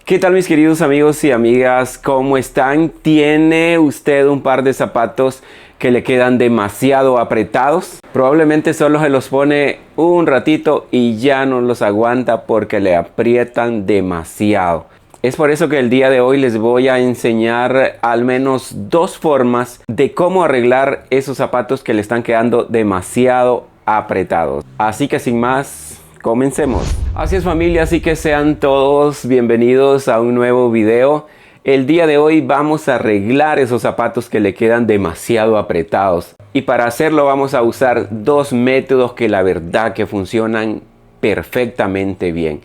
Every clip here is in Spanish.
¿Qué tal mis queridos amigos y amigas? ¿Cómo están? ¿Tiene usted un par de zapatos que le quedan demasiado apretados? Probablemente solo se los pone un ratito y ya no los aguanta porque le aprietan demasiado. Es por eso que el día de hoy les voy a enseñar al menos dos formas de cómo arreglar esos zapatos que le están quedando demasiado apretados. Así que sin más, comencemos. Así es familia, así que sean todos bienvenidos a un nuevo video. El día de hoy vamos a arreglar esos zapatos que le quedan demasiado apretados. Y para hacerlo vamos a usar dos métodos que la verdad que funcionan perfectamente bien.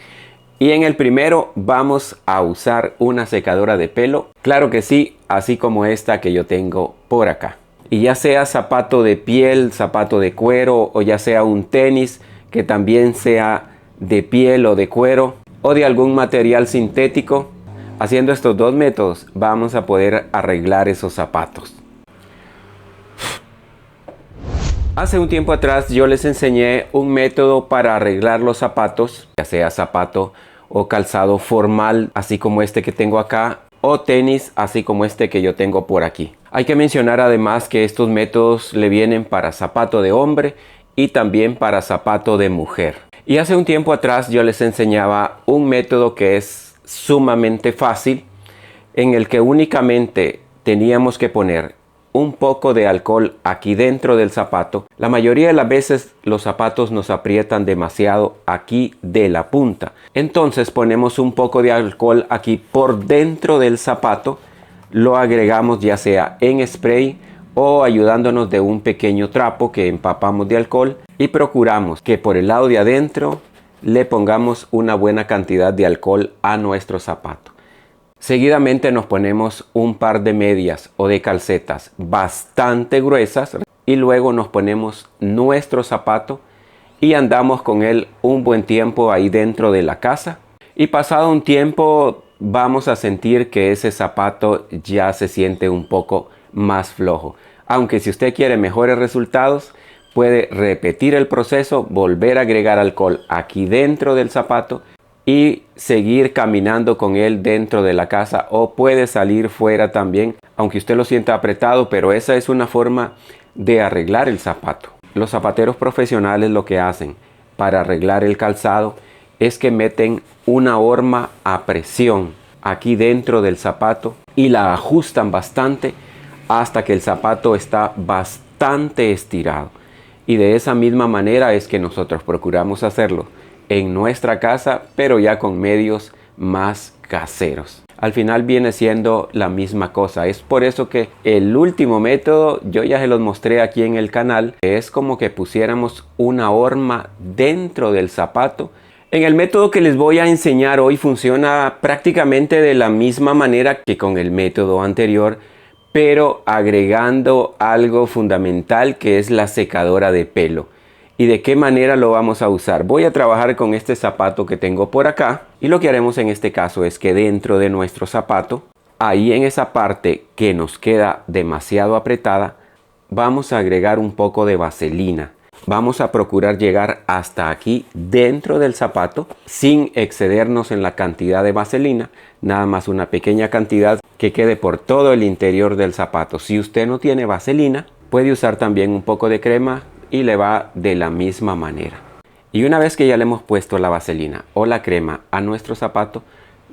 Y en el primero vamos a usar una secadora de pelo. Claro que sí, así como esta que yo tengo por acá. Y ya sea zapato de piel, zapato de cuero o ya sea un tenis que también sea de piel o de cuero o de algún material sintético. Haciendo estos dos métodos vamos a poder arreglar esos zapatos. Hace un tiempo atrás yo les enseñé un método para arreglar los zapatos, ya sea zapato o calzado formal, así como este que tengo acá, o tenis, así como este que yo tengo por aquí. Hay que mencionar además que estos métodos le vienen para zapato de hombre y también para zapato de mujer. Y hace un tiempo atrás yo les enseñaba un método que es sumamente fácil, en el que únicamente teníamos que poner un poco de alcohol aquí dentro del zapato. La mayoría de las veces los zapatos nos aprietan demasiado aquí de la punta. Entonces ponemos un poco de alcohol aquí por dentro del zapato. Lo agregamos ya sea en spray o ayudándonos de un pequeño trapo que empapamos de alcohol. Y procuramos que por el lado de adentro le pongamos una buena cantidad de alcohol a nuestro zapato. Seguidamente nos ponemos un par de medias o de calcetas bastante gruesas y luego nos ponemos nuestro zapato y andamos con él un buen tiempo ahí dentro de la casa. Y pasado un tiempo vamos a sentir que ese zapato ya se siente un poco más flojo. Aunque si usted quiere mejores resultados, puede repetir el proceso, volver a agregar alcohol aquí dentro del zapato y seguir caminando con él dentro de la casa, o puede salir fuera también, aunque usted lo sienta apretado, pero esa es una forma de arreglar el zapato. Los zapateros profesionales lo que hacen para arreglar el calzado es que meten una horma a presión aquí dentro del zapato y la ajustan bastante hasta que el zapato está bastante estirado. Y de esa misma manera es que nosotros procuramos hacerlo en nuestra casa, pero ya con medios más caseros. Al final viene siendo la misma cosa. Es por eso que el último método yo ya se los mostré aquí en el canal. Es como que pusiéramos una horma dentro del zapato. En el método que les voy a enseñar hoy funciona prácticamente de la misma manera que con el método anterior, pero agregando algo fundamental que es la secadora de pelo. ¿Y de qué manera lo vamos a usar? Voy a trabajar con este zapato que tengo por acá. Y lo que haremos en este caso es que dentro de nuestro zapato, ahí en esa parte que nos queda demasiado apretada, vamos a agregar un poco de vaselina. Vamos a procurar llegar hasta aquí dentro del zapato sin excedernos en la cantidad de vaselina. Nada más una pequeña cantidad que quede por todo el interior del zapato. Si usted no tiene vaselina, puede usar también un poco de crema y le va de la misma manera. Y una vez que ya le hemos puesto la vaselina o la crema a nuestro zapato,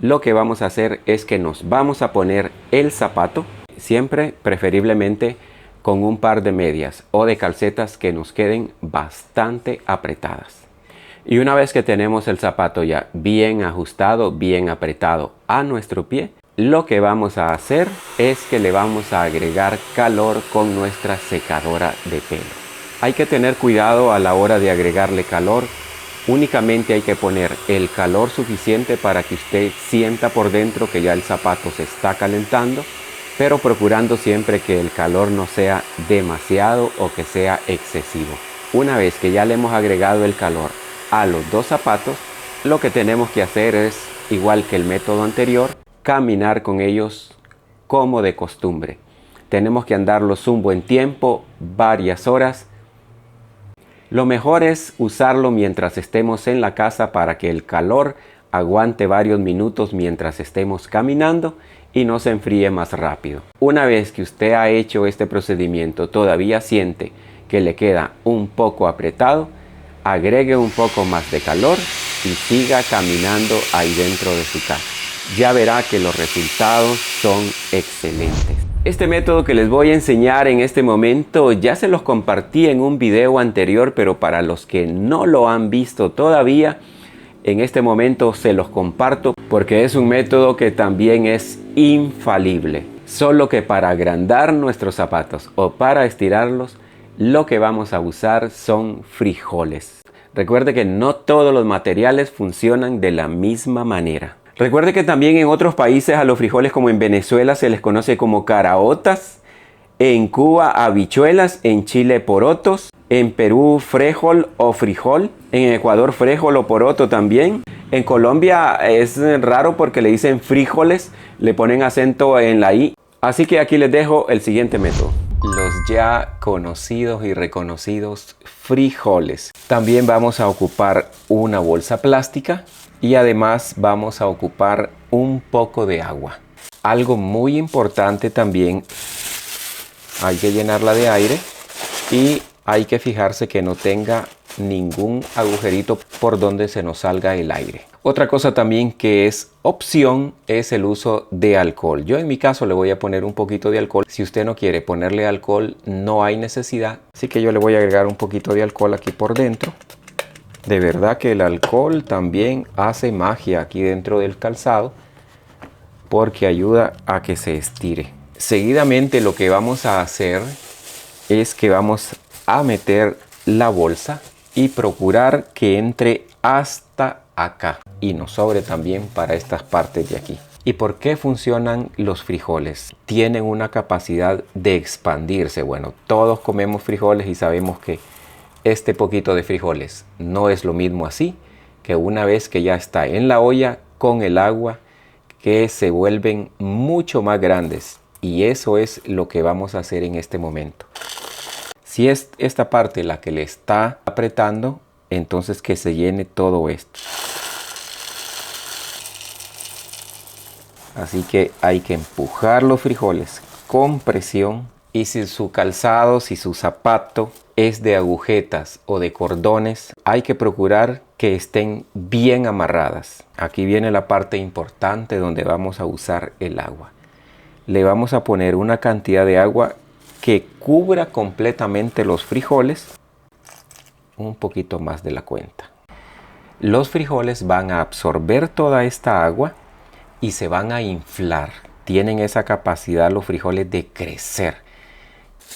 lo que vamos a hacer es que nos vamos a poner el zapato, siempre preferiblemente con un par de medias o de calcetas que nos queden bastante apretadas. Y una vez que tenemos el zapato ya bien ajustado, bien apretado a nuestro pie, lo que vamos a hacer es que le vamos a agregar calor con nuestra secadora de pelo. Hay que tener cuidado a la hora de agregarle calor. Únicamente hay que poner el calor suficiente para que usted sienta por dentro que ya el zapato se está calentando, pero procurando siempre que el calor no sea demasiado o que sea excesivo. Una vez que ya le hemos agregado el calor a los dos zapatos, lo que tenemos que hacer es, igual que el método anterior, caminar con ellos como de costumbre. Tenemos que andarlos un buen tiempo, varias horas. Lo mejor es usarlo mientras estemos en la casa para que el calor aguante varios minutos mientras estemos caminando y no se enfríe más rápido. Una vez que usted ha hecho este procedimiento, todavía siente que le queda un poco apretado, agregue un poco más de calor y siga caminando ahí dentro de su casa. Ya verá que los resultados son excelentes. Este método que les voy a enseñar en este momento ya se los compartí en un video anterior, pero para los que no lo han visto todavía, en este momento se los comparto porque es un método que también es infalible. Solo que para agrandar nuestros zapatos o para estirarlos, lo que vamos a usar son frijoles. Recuerde que no todos los materiales funcionan de la misma manera. Recuerde que también en otros países a los frijoles, como en Venezuela, se les conoce como caraotas, en Cuba habichuelas, en Chile porotos, en Perú frijol o frijol, en Ecuador frijol o poroto también. En Colombia es raro porque le dicen frijoles, le ponen acento en la I. Así que aquí les dejo el siguiente método. Los ya conocidos y reconocidos frijoles. También vamos a ocupar una bolsa plástica. Y además vamos a ocupar un poco de agua. Algo muy importante también, hay que llenarla de aire y hay que fijarse que no tenga ningún agujerito por donde se nos salga el aire. Otra cosa también que es opción es el uso de alcohol. Yo en mi caso le voy a poner un poquito de alcohol. Si usted no quiere ponerle alcohol, no hay necesidad. Así que yo le voy a agregar un poquito de alcohol aquí por dentro. De verdad que el alcohol también hace magia aquí dentro del calzado porque ayuda a que se estire. Seguidamente lo que vamos a hacer es que vamos a meter la bolsa y procurar que entre hasta acá y nos sobre también para estas partes de aquí. ¿Y por qué funcionan los frijoles? Tienen una capacidad de expandirse. Bueno, todos comemos frijoles y sabemos que este poquito de frijoles no es lo mismo así que una vez que ya está en la olla con el agua, que se vuelven mucho más grandes, y eso es lo que vamos a hacer en este momento. Si es esta parte la que le está apretando, entonces que se llene todo esto. Así que hay que empujar los frijoles con presión. Y si su calzado, si su zapato es de agujetas o de cordones, hay que procurar que estén bien amarradas. Aquí viene la parte importante donde vamos a usar el agua. Le vamos a poner una cantidad de agua que cubra completamente los frijoles, un poquito más de la cuenta. Los frijoles van a absorber toda esta agua y se van a inflar. Tienen esa capacidad los frijoles de crecer.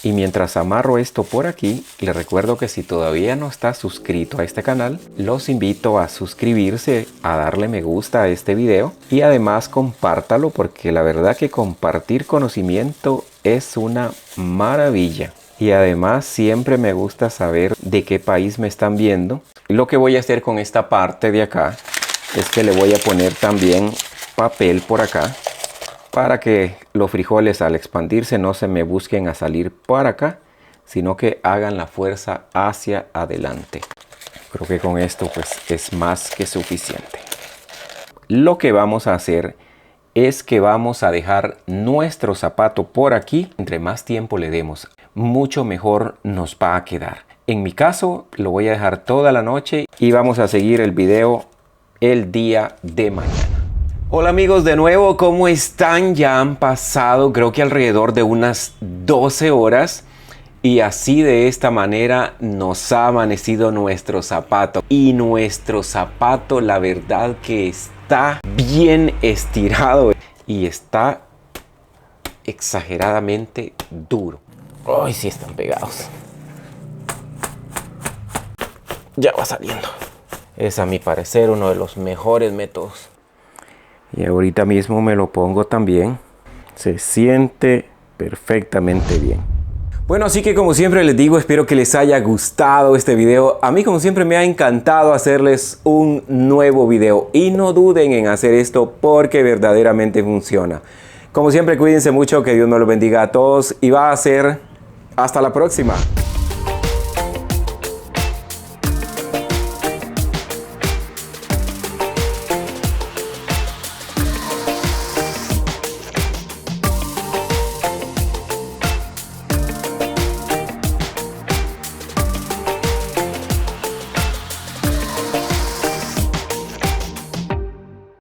Y mientras amarro esto por aquí, les recuerdo que si todavía no está suscrito a este canal, los invito a suscribirse, a darle me gusta a este video y además compártalo, porque la verdad que compartir conocimiento es una maravilla. Y además siempre me gusta saber de qué país me están viendo. Lo que voy a hacer con esta parte de acá es que le voy a poner también papel por acá, para que los frijoles al expandirse no se me busquen a salir para acá, sino que hagan la fuerza hacia adelante. Creo que con esto pues es más que suficiente. Lo que vamos a hacer es que vamos a dejar nuestro zapato por aquí. Entre más tiempo le demos, mucho mejor nos va a quedar. En mi caso lo voy a dejar toda la noche y vamos a seguir el video el día de mañana. Hola amigos, de nuevo, ¿cómo están? Ya han pasado creo que alrededor de unas 12 horas y así de esta manera nos ha amanecido nuestro zapato. Y nuestro zapato la verdad que está bien estirado y está exageradamente duro. ¡Ay, sí están pegados! Ya va saliendo. Es a mi parecer uno de los mejores métodos. Y ahorita mismo me lo pongo también. Se siente perfectamente bien. Bueno, así que como siempre les digo, espero que les haya gustado este video. A mí como siempre me ha encantado hacerles un nuevo video. Y no duden en hacer esto porque verdaderamente funciona. Como siempre, cuídense mucho, que Dios me los bendiga a todos. Y va a ser hasta la próxima.